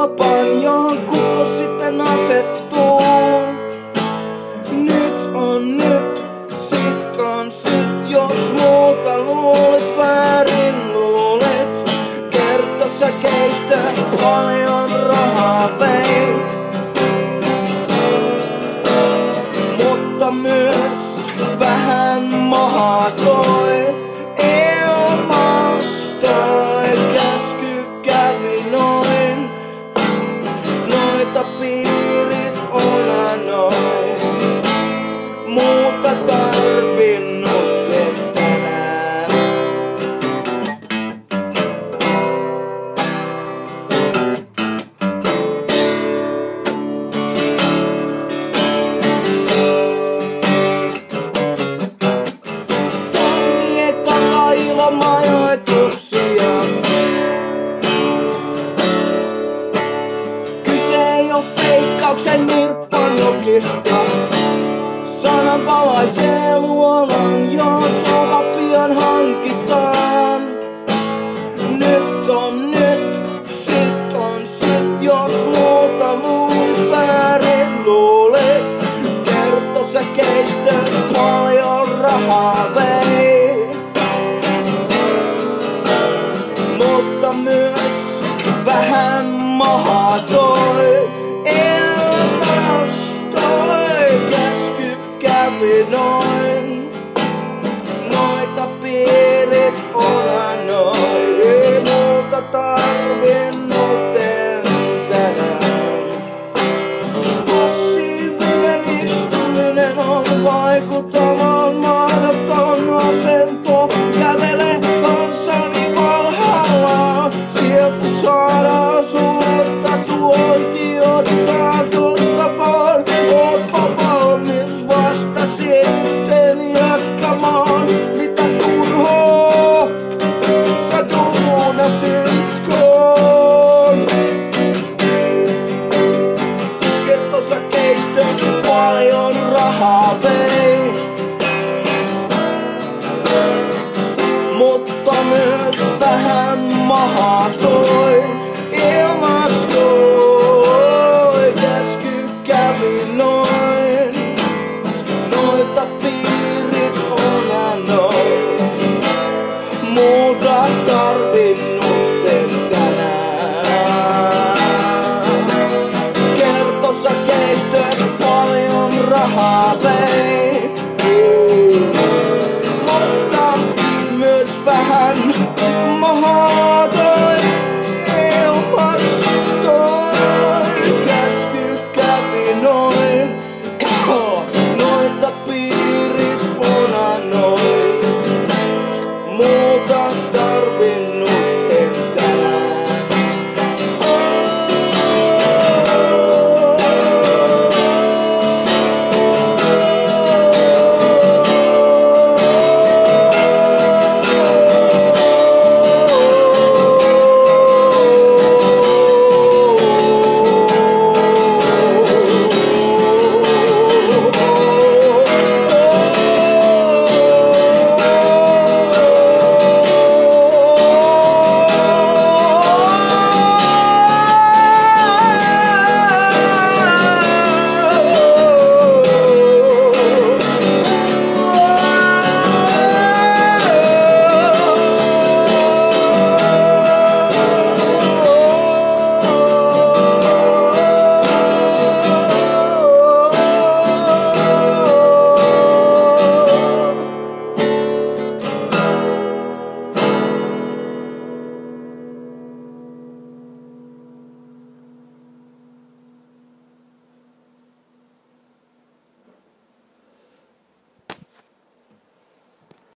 kaupan, johon kukko sitten asettuu. Nyt on nyt, sit on sit, jos muuta luulet, väärin luulet. Kertosäkeistä paljon rahaa vei, mutta myös vähän mahaa toi. Käsky kävi noin, noita piirit noin. Muuta tarvinnut tänään. Onni ei takaa ilomajoituksia. Kyse ei oo feikkauksen nirppanjokista. Sanan valaisee luolan, johon sova pian hankitaan. Nyt on nyt, sit on sit, jos muuta luulit, väärin luulit. Kertosäkeistä paljon rahaa vei, mutta myös vähän mahaa toi. Kävi noin, noita piirit noin. Ei muuta tarvinnut tänään. Passiivinen istuminen on vaikuttavan mahdoton asento. Kävele kanssani valhalla, sieltä saadaan sulle tatuointi otsaan tuosta pois. Ootpa valmis vasta sitten jatkamaan, mitä turhaa sä duunasitkaan. Kertosäkeistä paljon rahaa vei, mutta myös vähän mahaa toi.